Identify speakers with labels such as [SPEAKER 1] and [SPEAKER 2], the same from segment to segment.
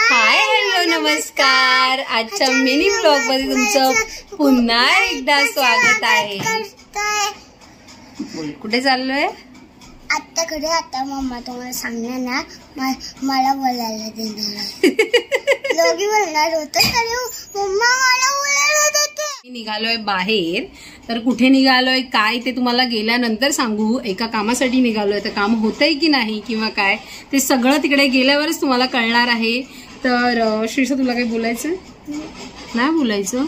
[SPEAKER 1] Hi hello नमस्कार. आजच्या mini blog मध्ये तुमचं पुन्हा एकदा स्वागत आहे. कुठे चाललोय?
[SPEAKER 2] आत्याकडे. आता मम्मा तुम्हाला सांगणार ना, मला बोलायला देणार. दोघी बोलणार होतं तरी मम्मा मला बोलायला देते.
[SPEAKER 1] निघालोय बाहेर. तर कुठे निघालोय काय ते तुम्हाला गेल्यानंतर सांगू. एका कामासाठी निघालोय. तर काम होतंय की नाही किंवा काय ते सगळं तिकडे गेल्यावरच तुम्हाला कळणार आहे. तर श्रीषा तुला काही बोलायचं नाही? बोलायचं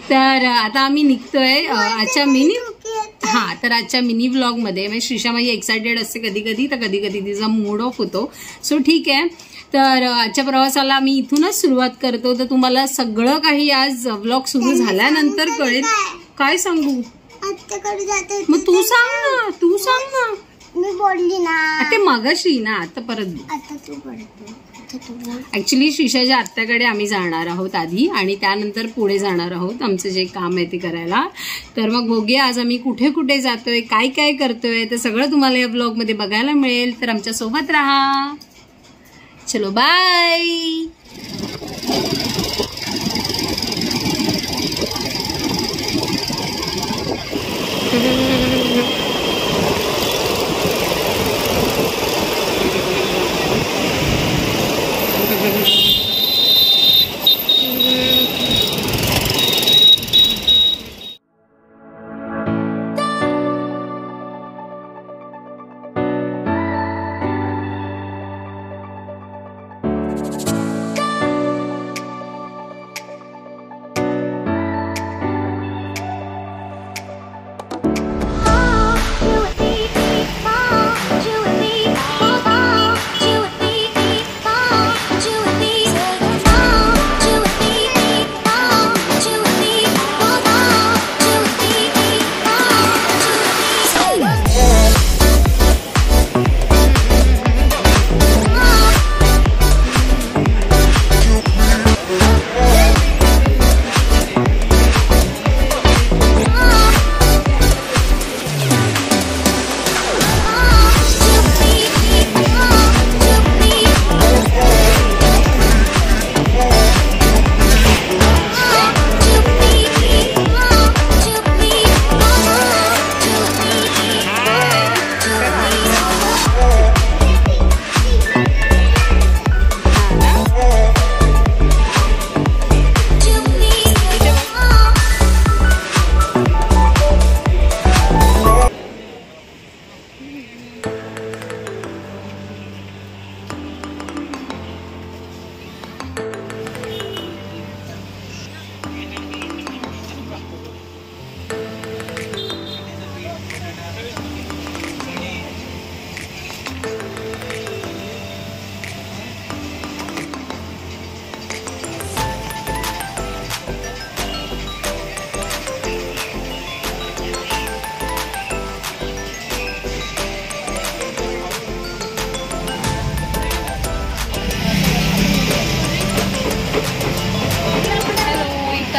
[SPEAKER 1] तर आता आम्ही निघतोय आजच्या मिनी. तर आजच्या मिनी व्लॉग मध्ये म्हणजे श्रीषा माझी एक्सायटेड असते कधी कधी, तर कधी कधी तिचा मूड ऑफ होतो. सो ठीक आहे. तर आजच्या प्रवासाला आम्ही इथूनच सुरुवात करतो. तर तुम्हाला सगळं काही आज व्लॉग सुरू झाल्यानंतर कळेल. काय सांगू? मग तू सांग ना.
[SPEAKER 2] मी बोलली ना
[SPEAKER 1] ते मगाशी ना. आता परत
[SPEAKER 2] आता तू बोल.
[SPEAKER 1] ऍक्च्युली श्रीषाच्या आत्याकडे आम्ही जाणार आहोत आधी आणि त्यानंतर पुढे जाणार आहोत आमचं जे काम आहे ते करायला. तर मग बघूया आज आम्ही कुठे कुठे जातोय, काय काय करतोय, ते सगळं तुम्हाला या ब्लॉग मध्ये बघायला मिळेल. तर आमच्या सोबत राहा. चलो बाय.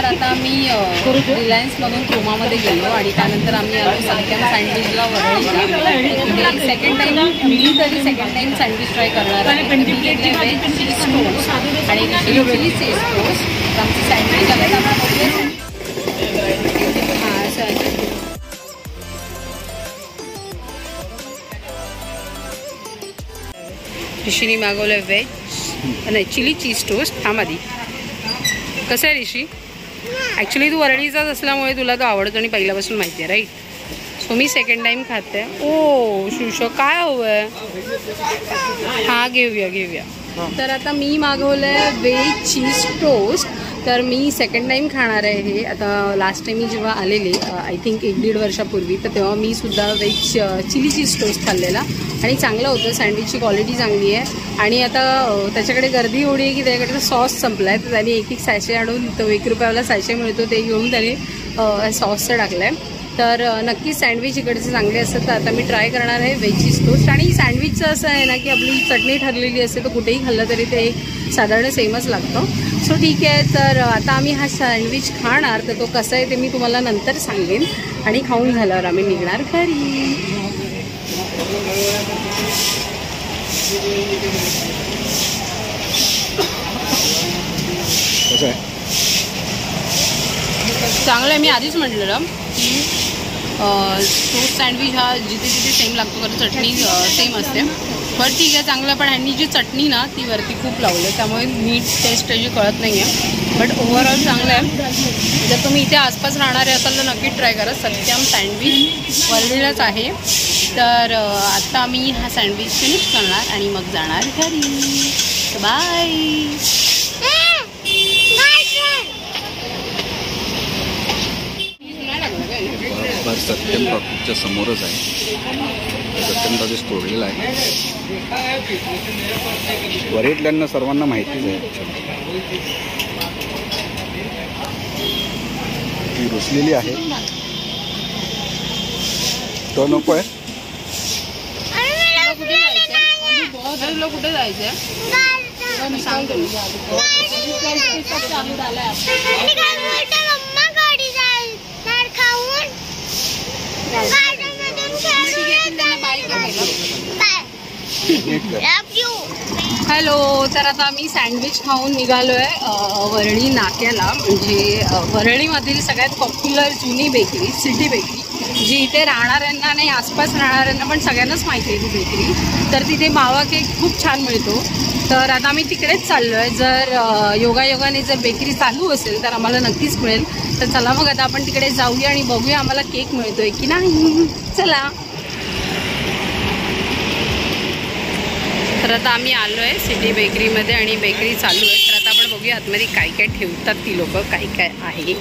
[SPEAKER 1] आता मी रिलायन्समधून क्रोमामध्ये गेलो आणि त्यानंतर आम्ही आलो सत्यम सँडविचला वरळीला. सेकंड टाईम मी तरी सेकंड टाईम सँडविच ट्राय करणार आहे. मी घेतले व्हेज चीज टोस्ट आणि चिली चीज टोस्ट. आमची सँडविच आले ऋषीने मागवलं व्हेज नाही चिली चीज टोस्ट. थांब आधी. कसं आहे ऋषी? ॲक्च्युली तू वरळीचाच असल्यामुळे तुला तो आवडतो आणि पहिल्यापासून माहिती आहे राईट. सो मी सेकंड टाईम खाते. ओ शुश काय हवंय? हां घेऊया. तर आता मी मागवलंय व्हेज चीज टोस्ट. तर मी सेकंड टाईम खाणार आहे हे. आता लास्ट टाईम मी जेव्हा आलेले आय थिंक 1-1.5 वर्षापूर्वी, तर तेव्हा मी सुद्धा व्हेज चिली चीज टोस्ट खाल्लेला आणि चांगलं होतं. सँडविचची क्वालिटी चांगली आहे आणि आता त्याच्याकडे गर्दी एवढी आहे की त्याच्याकडे सॉस संपला आहे. तर त्यांनी एक सॅशे आणून तो 1 रुपयाला सॅशे मिळतो ते घेऊन त्याने सॉसचं टाकलं आहे. तर नक्कीच सँडविच इकडचे चांगले असतात. तर आता मी ट्राय करणार आहे व्हेज चीज टोस्ट. आणि सँडविचचं असं आहे ना की आपली चटणी ठरलेली असते, तर कुठेही खाल्लं तरी ते साधारण सेमच लागतं. सो ठीक आहे. तर आता आम्ही हा सँडविच खाणार, तर तो कसा आहे ते मी तुम्हाला नंतर सांगेन. आणि खाऊन झाल्यावर आम्ही निघणार घरी.
[SPEAKER 3] कसं आहे?
[SPEAKER 1] चांगलं आहे. मी आधीच म्हटलेलं की टोस्ट सँडविच हा जिथे जिथे सेम लागतो कारण चटणी सेम असते. बरं ठीक आहे, चांगलं. पण ह्यांनी जी चटणी ना ती वरती खूप लावली त्यामुळे नीट टेस्ट त्याची कळत नाही आहे. बट ओव्हरऑल चांगलं आहे. जर तुम्ही इथे आसपास राहणारे असाल तर नक्की ट्राय करा. सत्यम सँडविच वरळीलाच आहे. तर आता आम्ही हा सँडविच फिनिश करणार आणि मग जाणार घरी. बाय.
[SPEAKER 3] बरं, सत्यम टॉकीजच्या समोरच आहे. सत्यम टॉकीज तोडलेला आहे. वरेटल्यांना सर्वांना माहितीच आहे. ती रुसलेली आहे. तो नको आहे.
[SPEAKER 1] कुठे जायचं सांगतो. हॅलो. तर आता आम्ही सँडविच खाऊन निघालो आहे वरळी नाक्याला. म्हणजे वरळीमधील सगळ्यात पॉप्युलर जुनी बेकरी सिटी बेकरी, जी इथे राहणाऱ्यांना नाही आसपास राहणाऱ्यांना पण सगळ्यांनाच माहिती आहे ती बेकरी. तर तिथे मावा केक खूप छान मिळतो. तर आता आम्ही तिकडेच चाललो आहे. जर योगायोगाने जर बेकरी चालू असेल तर आम्हाला नक्कीच मिळेल. तर चला मग आता आपण तिकडे जाऊया आणि बघूया आम्हाला केक मिळतोय की नाही. चला. तर आता आम्ही आलो आहे सिटी बेकरीमध्ये आणि बेकरी चालू आहे. तर आता आपण बघूया आतमध्ये काय काय ठेवतात ती लोक, काय काय आहे.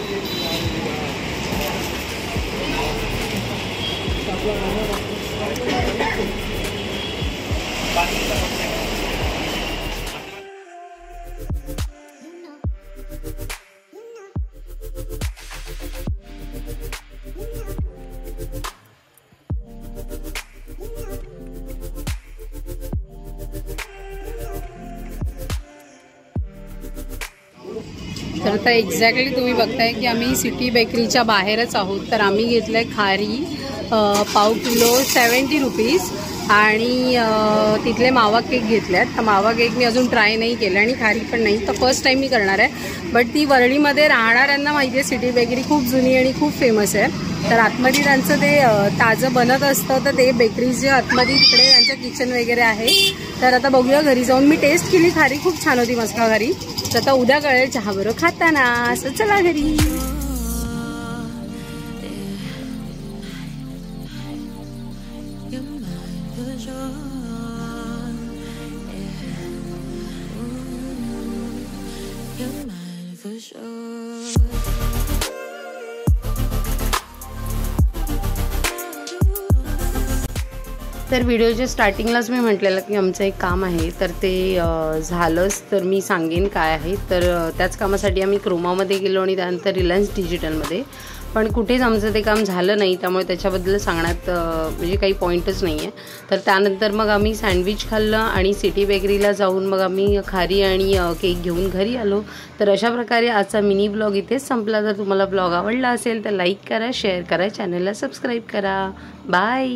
[SPEAKER 1] तर आता एक्झॅक्टली तुम्ही बघताय की आम्ही सिटी बेकरीच्या बाहेरच आहोत. तर आम्ही घेतलं आहे खारी पाव किलो 70 रुपीज आणि तिथले मावा केक घेतले आहेत. तर मावा केक मी अजून ट्राय नाही केलं आणि खारी पण नाही. तर फर्स्ट टाईम मी करणार आहे. बट ती वरळीमध्ये राहणाऱ्यांना माहिती आहे सिटी बेकरी खूप जुनी आणि खूप फेमस आहे. तर आतमध्ये त्यांचं ते ताजं बनत असतं. तर ते बेकरीचे आतमध्ये तिकडे त्यांचं किचन वगैरे आहे. तर आता बघूया घरी जाऊन. मी टेस्ट केली, खारी खूप छान होती मस्का खारी. तर आता उद्या कळेल चहाबरोबर खाताना. असं चला घरी. तर व्हिडिओच्या स्टार्टिंगलाच मी म्हटलेलं की आमचं एक काम आहे. तर ते झालंच तर मी सांगेन काय आहे. तर त्याच कामासाठी आम्ही क्रोमामध्ये गेलो आणि त्यानंतर रिलायन्स डिजिटलमध्ये. पण कुठेच आमचं ते काम झालं नाही. त्यामुळे त्याच्याबद्दल सांगण्यात म्हणजे काही पॉईंटच नाही आहे. तर त्यानंतर मग आम्ही सँडविच खाल्लं आणि सिटी बेकरीला जाऊन मग आम्ही खारी आणि केक घेऊन घरी आलो. तर अशा प्रकारे आजचा मिनी ब्लॉग इथेच संपला. जर तुम्हाला ब्लॉग आवडला असेल तर लाईक करा, शेअर करा, चॅनलला सबस्क्राईब करा. बाय.